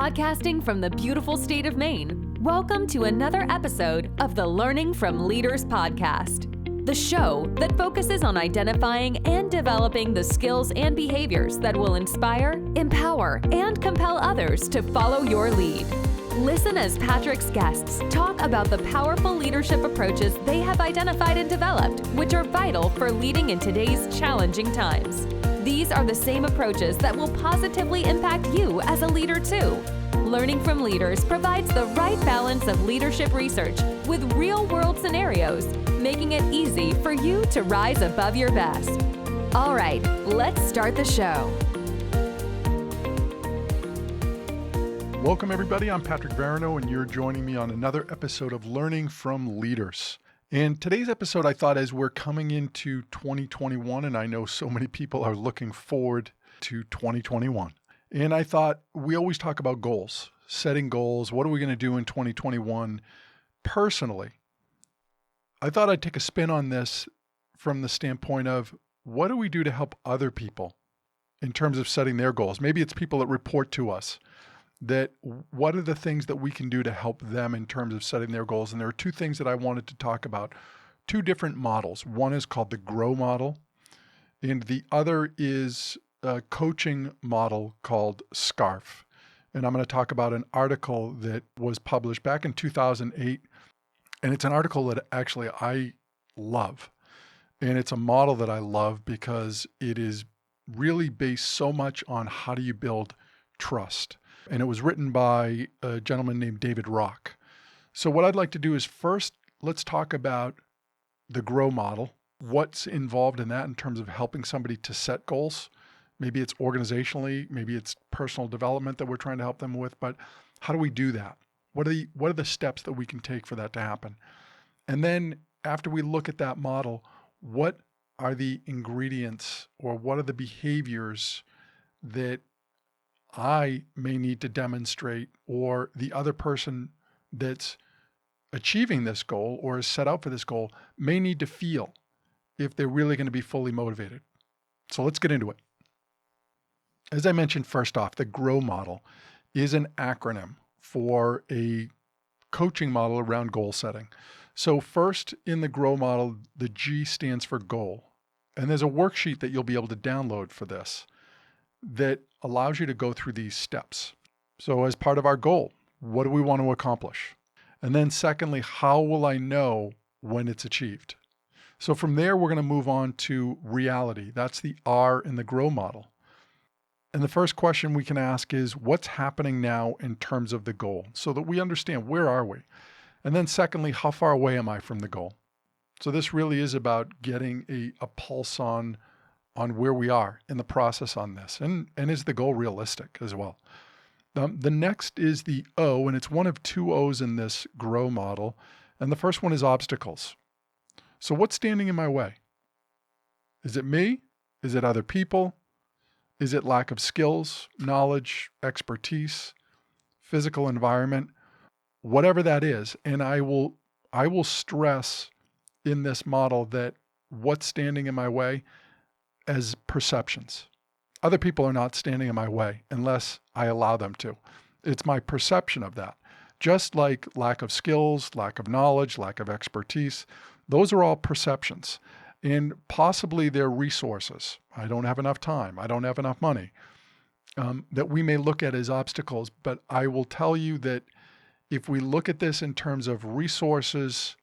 Podcasting from the beautiful state of Maine, welcome to another episode of the Learning from Leaders podcast, the show that focuses on identifying and developing the skills and behaviors that will inspire, empower, and compel others to follow your lead. Listen as Patrick's guests talk about the powerful leadership approaches they have identified and developed, which are vital for leading in today's challenging times. These are the same approaches that will positively impact you as a leader too. Learning from Leaders provides the right balance of leadership research with real-world scenarios, making it easy for you to rise above your best. All right, let's start the show. Welcome everybody, I'm Patrick Varano and you're joining me on another episode of Learning from Leaders. In today's episode, I thought as we're coming into 2021, and I know so many people are looking forward to 2021, and I thought we always talk about goals, setting goals, what are we going to do in 2021 personally. I thought I'd take a spin on this from the standpoint of what do we do to help other people in terms of setting their goals? Maybe it's people that report to us. That what are the things that we can do to help them in terms of setting their goals? And there are two things that I wanted to talk about, two different models. One is called the GROW model, and the other is a coaching model called SCARF. And I'm going to talk about an article that was published back in 2008, and it's an article that actually I love. And it's a model that I love because it is really based so much on how do you build trust. And it was written by a gentleman named David Rock. So what I'd like to do is first, let's talk about the GROW model, what's involved in that in terms of helping somebody to set goals. Maybe it's organizationally, maybe it's personal development that we're trying to help them with, but how do we do that? What are the steps that we can take for that to happen? And then after we look at that model, what are the ingredients or what are the behaviors that I may need to demonstrate or the other person that's achieving this goal or is set out for this goal may need to feel if they're really going to be fully motivated. So let's get into it. As I mentioned, first off, the GROW model is an acronym for a coaching model around goal setting. So first in the GROW model, the G stands for goal. And there's a worksheet that you'll be able to download for this that allows you to go through these steps. So as part of our goal, what do we want to accomplish? And then secondly, how will I know when it's achieved? So from there, we're going to move on to reality. That's the R in the GROW model. And the first question we can ask is, what's happening now in terms of the goal? So that we understand, where are we? And then secondly, how far away am I from the goal? So this really is about getting a pulse on where we are in the process on this. And is the goal realistic as well? The next is the O, and it's one of two O's in this GROW model. And the first one is obstacles. So what's standing in my way? Is it me? Is it other people? Is it lack of skills, knowledge, expertise, physical environment? Whatever that is. And I will stress in this model that what's standing in my way as perceptions. Other people are not standing in my way unless I allow them to. It's my perception of that. Just like lack of skills, lack of knowledge, lack of expertise, those are all perceptions. And possibly they're resources. I don't have enough time. I don't have enough money that we may look at as obstacles. But I will tell you that if we look at this in terms of resources,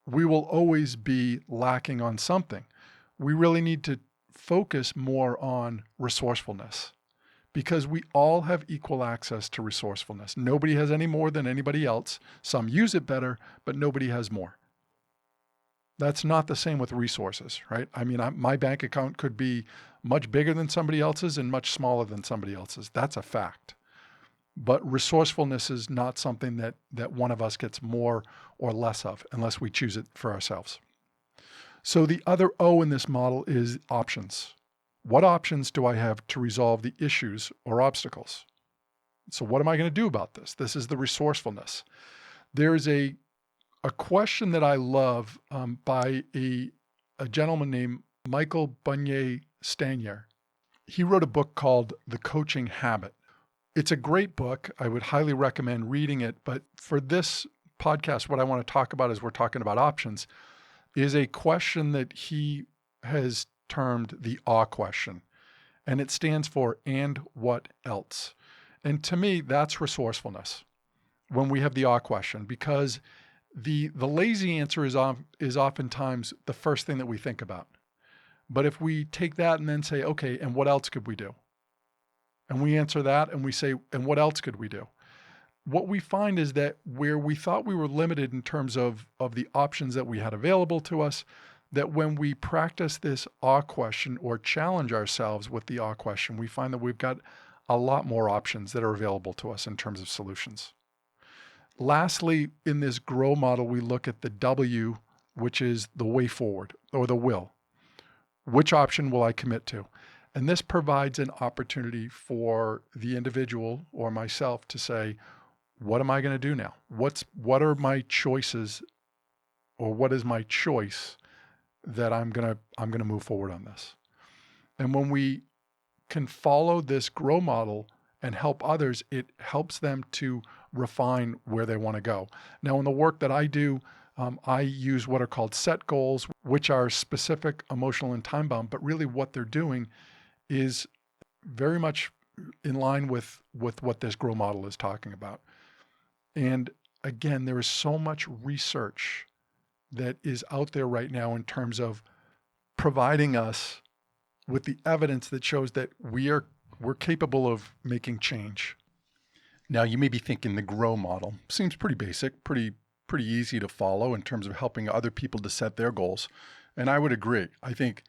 we will always be lacking on something. We really need to focus more on resourcefulness because we all have equal access to resourcefulness. Nobody has any more than anybody else. Some use it better, but nobody has more. That's not the same with resources, right? I mean, my bank account could be much bigger than somebody else's and much smaller than somebody else's. That's a fact. But resourcefulness is not something that one of us gets more or less of unless we choose it for ourselves. So the other O in this model is options. What options do I have to resolve the issues or obstacles? So what am I going to do about this? This is the resourcefulness. There's a question that I love by a gentleman named Michael Bunye Stanier. He wrote a book called The Coaching Habit. It's a great book. I would highly recommend reading it. But for this podcast, what I want to talk about as we're talking about options is a question that he has termed the awe question. And it stands for, and what else? And to me, that's resourcefulness when we have the awe question, because the lazy answer is oftentimes the first thing that we think about. But if we take that and then say, okay, and what else could we do? And we answer that and we say, and what else could we do? What we find is that where we thought we were limited in terms of the options that we had available to us, that when we practice this awe question or challenge ourselves with the awe question, we find that we've got a lot more options that are available to us in terms of solutions. Lastly, in this GROW model, we look at the W, which is the way forward or the will. Which option will I commit to? And this provides an opportunity for the individual or myself to say, what am I going to do now? What are my choices, or what is my choice that I'm going to move forward on this? And when we can follow this GROW model and help others, it helps them to refine where they want to go. Now, in the work that I do, I use what are called set goals, which are specific, emotional, and time-bound, but really what they're doing is very much in line with what this GROW model is talking about. And again, there is so much research that is out there right now in terms of providing us with the evidence that shows that we're capable of making change. Now, you may be thinking the GROW model seems pretty basic, pretty easy to follow in terms of helping other people to set their goals. And I would agree. I think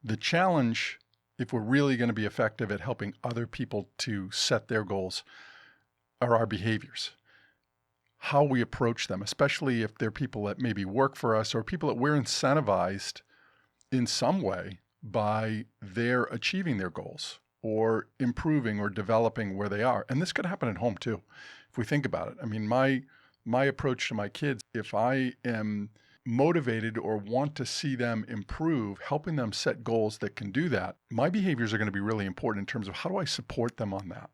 the challenge, if we're really going to be effective at helping other people to set their goals, are our behaviors. How we approach them, especially if they're people that maybe work for us or people that we're incentivized in some way by their achieving their goals or improving or developing where they are. And this could happen at home too, if we think about it. I mean, my approach to my kids, if I am motivated or want to see them improve, helping them set goals that can do that, my behaviors are going to be really important in terms of how do I support them on that.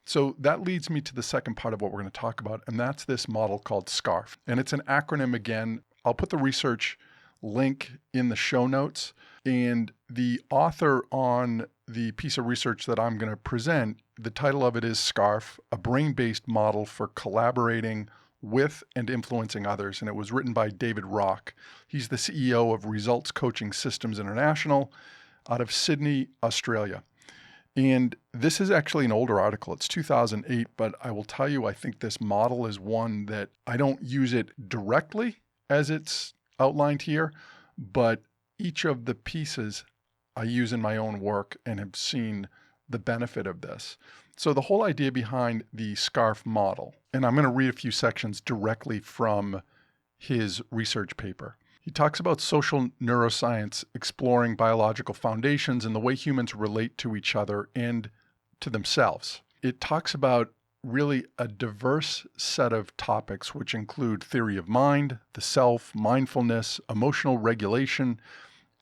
So that leads me to the second part of what we're going to talk about, and that's this model called SCARF. And it's an acronym again. I'll put the research link in the show notes. And the author on the piece of research that I'm going to present, the title of it is SCARF, a brain-based model for collaborating with and influencing others. And it was written by David Rock. He's the CEO of Results Coaching Systems International out of Sydney, Australia. And this is actually an older article. It's 2008, but I will tell you, I think this model is one that I don't use it directly as it's outlined here, but each of the pieces I use in my own work and have seen the benefit of this. So the whole idea behind the SCARF model, and I'm going to read a few sections directly from his research paper. He talks about social neuroscience exploring biological foundations and the way humans relate to each other and to themselves. It talks about really a diverse set of topics, which include theory of mind, the self, mindfulness, emotional regulation,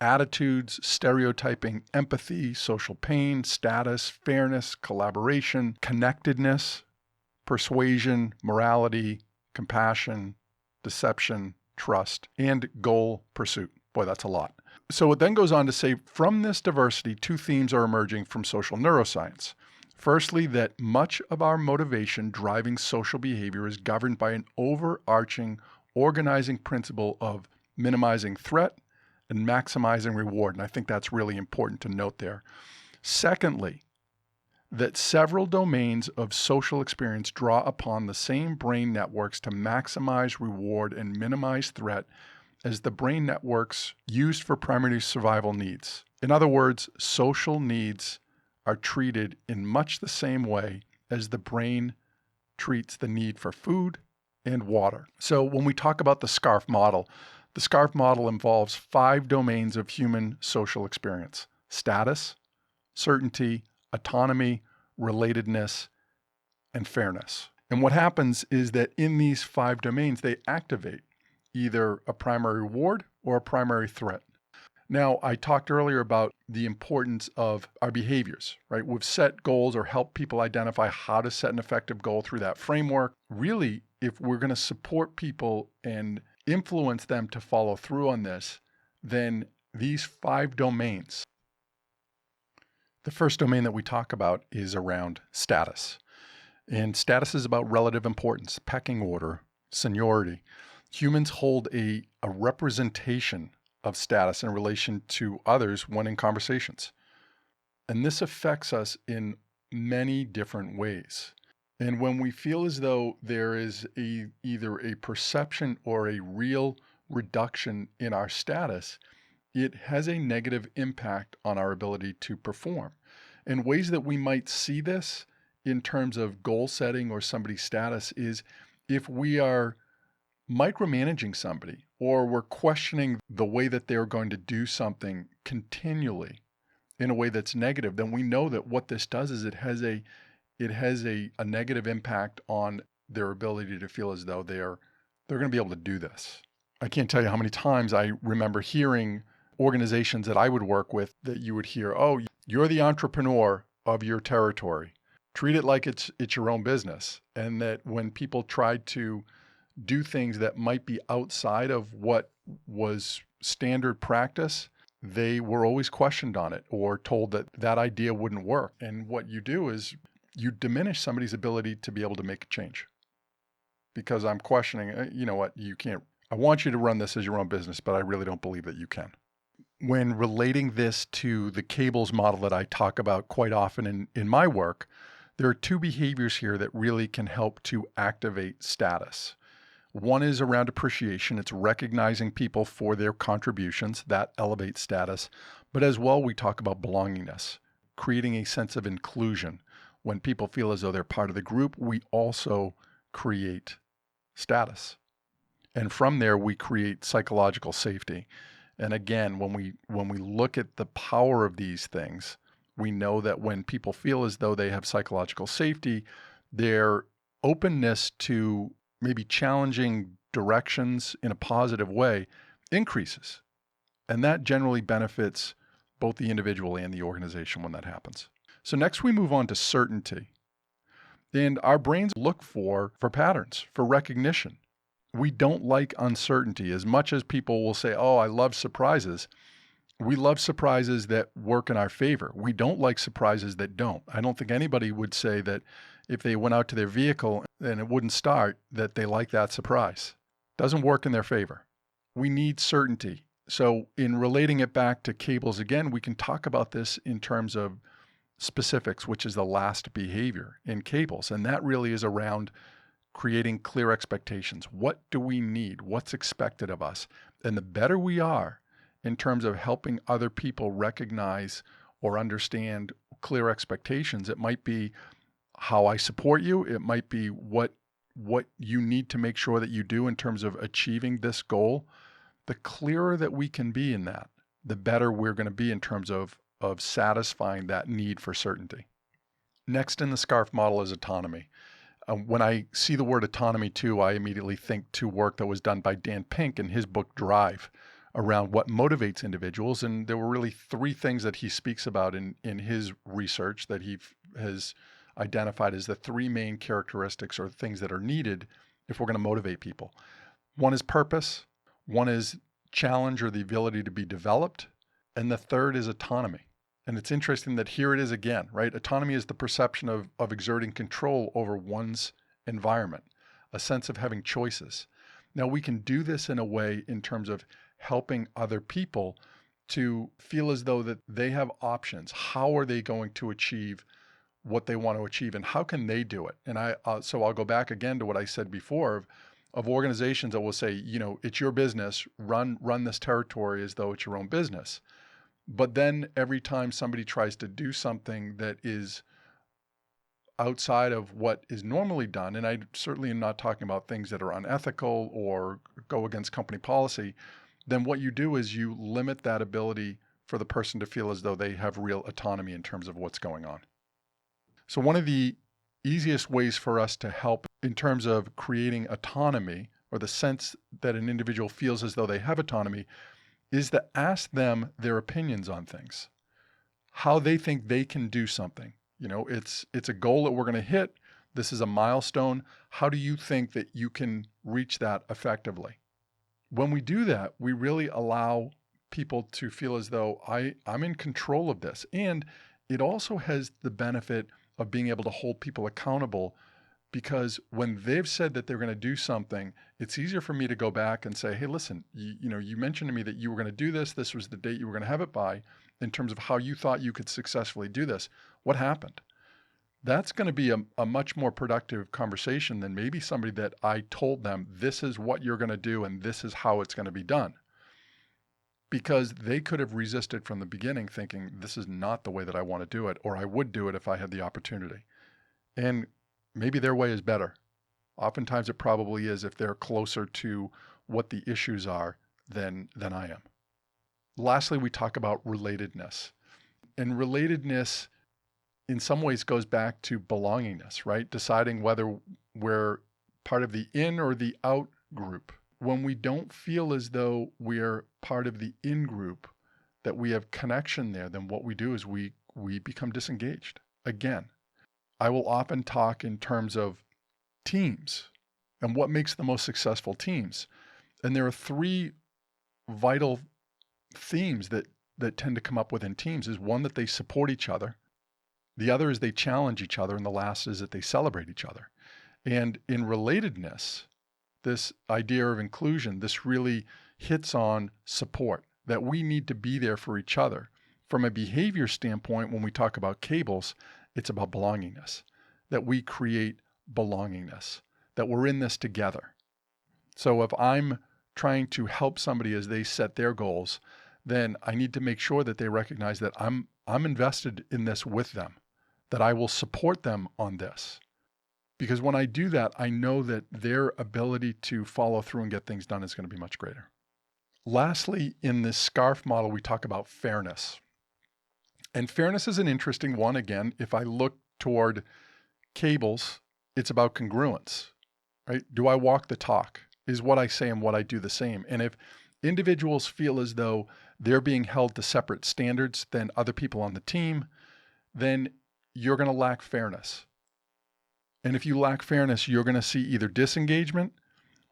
attitudes, stereotyping, empathy, social pain, status, fairness, collaboration, connectedness, persuasion, morality, compassion, deception, trust, and goal pursuit. Boy, that's a lot. So it then goes on to say, from this diversity, two themes are emerging from social neuroscience. Firstly, that much of our motivation driving social behavior is governed by an overarching organizing principle of minimizing threat and maximizing reward. And I think that's really important to note there. Secondly, that several domains of social experience draw upon the same brain networks to maximize reward and minimize threat as the brain networks used for primary survival needs. In other words, social needs are treated in much the same way as the brain treats the need for food and water. So when we talk about the SCARF model involves 5 domains of human social experience: status, certainty, autonomy, relatedness, and fairness. And what happens is that in these 5 domains, they activate either a primary reward or a primary threat. Now, I talked earlier about the importance of our behaviors, right? We've set goals or helped people identify how to set an effective goal through that framework. Really, if we're going to support people and influence them to follow through on this, then these 5 domains. The first domain that we talk about is around status. And status is about relative importance, pecking order, seniority. Humans hold a representation of status in relation to others when in conversations. And this affects us in many different ways. And when we feel as though there is either a perception or a real reduction in our status, it has a negative impact on our ability to perform. And ways that we might see this in terms of goal setting or somebody's status is if we are micromanaging somebody or we're questioning the way that they're going to do something continually in a way that's negative, then we know that what this does is it has a negative impact on their ability to feel as though they're going to be able to do this. I can't tell you how many times I remember hearing organizations that I would work with that you would hear, oh, you're the entrepreneur of your territory. Treat it like it's your own business. And that when people tried to do things that might be outside of what was standard practice, they were always questioned on it or told that that idea wouldn't work. And what you do is you diminish somebody's ability to be able to make a change. Because I'm questioning, you know what, you can't, I want you to run this as your own business, but I really don't believe that you can. When relating this to the cables model that I talk about quite often in my work, there are 2 behaviors here that really can help to activate status. One is around appreciation. It's recognizing people for their contributions. That elevates status. But as well, we talk about belongingness, creating a sense of inclusion. When people feel as though they're part of the group, we also create status. And from there, we create psychological safety. And again, when we look at the power of these things, we know that when people feel as though they have psychological safety, their openness to maybe challenging directions in a positive way increases. And that generally benefits both the individual and the organization when that happens. So next we move on to certainty. And our brains look for patterns, for recognition. We don't like uncertainty. As much as people will say, oh, I love surprises, we love surprises that work in our favor. We don't like surprises that don't. I don't think anybody would say that if they went out to their vehicle and it wouldn't start, that they like that surprise. Doesn't work in their favor. We need certainty. So in relating it back to cables again, we can talk about this in terms of specifics, which is the last behavior in cables. And that really is around creating clear expectations. What do we need? What's expected of us? And the better we are in terms of helping other people recognize or understand clear expectations, it might be how I support you. It might be what you need to make sure that you do in terms of achieving this goal. The clearer that we can be in that, the better we're going to be in terms of satisfying that need for certainty. Next in the SCARF model is autonomy. When I see the word autonomy too, I immediately think to work that was done by Dan Pink in his book Drive around what motivates individuals. And there were really 3 things that he speaks about in his research that he has identified as the 3 main characteristics or things that are needed if we're going to motivate people. One is purpose, one is challenge or the ability to be developed, and the third is autonomy. And it's interesting that here it is again, right? Autonomy is the perception of exerting control over one's environment, a sense of having choices. Now we can do this in a way in terms of helping other people to feel as though that they have options. How are they going to achieve what they want to achieve, and how can they do it? And so I'll go back again to what I said before of organizations that will say, you know, it's your business, run this territory as though it's your own business. But then every time somebody tries to do something that is outside of what is normally done, and I certainly am not talking about things that are unethical or go against company policy, then what you do is you limit that ability for the person to feel as though they have real autonomy in terms of what's going on. So one of the easiest ways for us to help in terms of creating autonomy or the sense that an individual feels as though they have autonomy is to ask them their opinions on things, how they think they can do something. It's a goal that we're going to hit. This is a milestone. How do you think that you can reach that effectively? When we do that, we really allow people to feel as though I'm in control of this. And it also has the benefit of being able to hold people accountable, because when they've said that they're going to do something, it's easier for me to go back and say, hey, listen, you mentioned to me that you were going to do this. This was the date you were going to have it by in terms of how you thought you could successfully do this. What happened? That's going to be a much more productive conversation than maybe somebody that I told them, this is what you're going to do and this is how it's going to be done. Because they could have resisted from the beginning thinking, this is not the way that I want to do it, or I would do it if I had the opportunity. And maybe their way is better. Oftentimes it probably is if they're closer to what the issues are than I am. Lastly, we talk about relatedness. And relatedness in some ways goes back to belongingness, right? Deciding whether we're part of the in or the out group. When we don't feel as though we're part of the in group, that we have connection there, then what we do is we become disengaged. Again, I will often talk in terms of teams and what makes the most successful teams. And there are three vital themes that tend to come up within teams. Is one, that they support each other. The other is they challenge each other. And the last is that they celebrate each other. And in relatedness, this idea of inclusion, this really hits on support, that we need to be there for each other. From a behavior standpoint, when we talk about cables, it's about belongingness, that we create belongingness, that we're in this together. So if I'm trying to help somebody as they set their goals, then I need to make sure that they recognize that I'm invested in this with them, that I will support them on this. Because when I do that, I know that their ability to follow through and get things done is going to be much greater. Lastly, in this SCARF model, we talk about fairness. And fairness is an interesting one. Again, if I look toward cables, it's about congruence, right? Do I walk the talk? Is what I say and what I do the same? And if individuals feel as though they're being held to separate standards than other people on the team, then you're going to lack fairness. And if you lack fairness, you're going to see either disengagement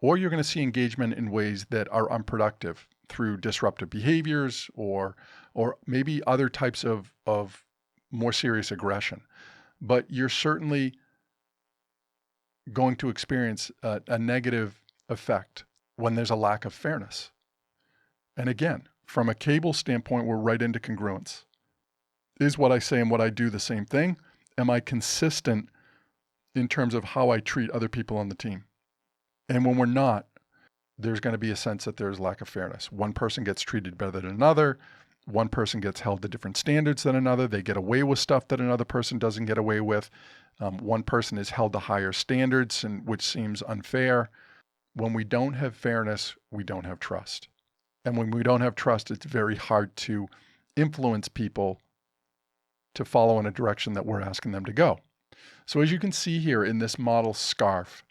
or you're going to see engagement in ways that are unproductive through disruptive behaviors or maybe other types of more serious aggression. But you're certainly going to experience a negative effect when there's a lack of fairness. And again, from a cable standpoint, we're right into congruence. Is what I say and what I do the same thing? Am I consistent in terms of how I treat other people on the team? And when we're not, there's going to be a sense that there's lack of fairness. One person gets treated better than another. One person gets held to different standards than another. They get away with stuff that another person doesn't get away with. One person is held to higher standards, which seems unfair. When we don't have fairness, we don't have trust. And when we don't have trust, it's very hard to influence people to follow in a direction that we're asking them to go. So as you can see here in this model SCARF,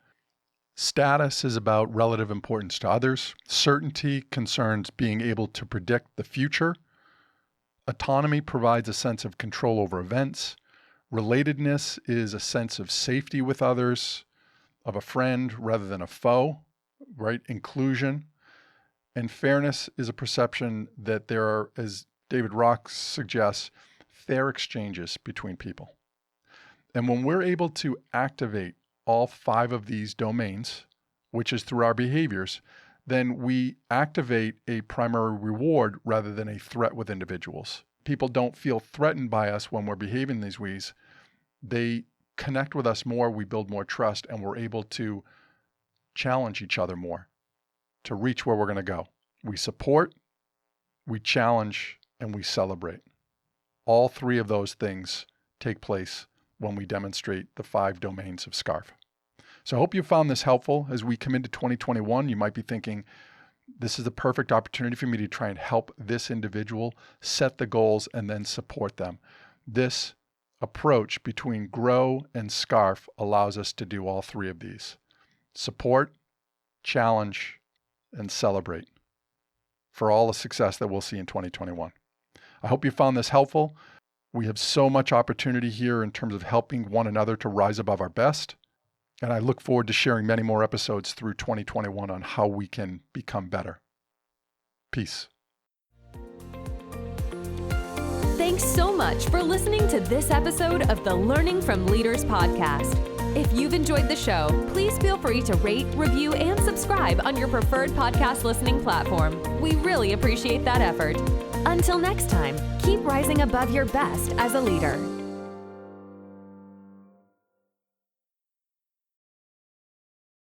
status is about relative importance to others. Certainty concerns being able to predict the future. Autonomy provides a sense of control over events. Relatedness is a sense of safety with others, of a friend rather than a foe, right? Inclusion. And fairness is a perception that there are, as David Rock suggests, fair exchanges between people. And when we're able to activate all 5 of these domains, which is through our behaviors, then we activate a primary reward rather than a threat with individuals. People don't feel threatened by us when we're behaving these ways. They connect with us more, we build more trust, and we're able to challenge each other more to reach where we're going to go. We support, we challenge, and we celebrate. All 3 of those things take place when we demonstrate the 5 domains of SCARF. So I hope you found this helpful. As we come into 2021, you might be thinking, this is the perfect opportunity for me to try and help this individual set the goals and then support them. This approach between GROW and SCARF allows us to do all 3 of these: support, challenge, and celebrate. for all the success that we'll see in 2021. I hope you found this helpful. We have so much opportunity here in terms of helping one another to rise above our best. And I look forward to sharing many more episodes through 2021 on how we can become better. Peace. Thanks so much for listening to this episode of the Learning from Leaders podcast. If you've enjoyed the show, please feel free to rate, review, and subscribe on your preferred podcast listening platform. We really appreciate that effort. Until next time, keep rising above your best as a leader.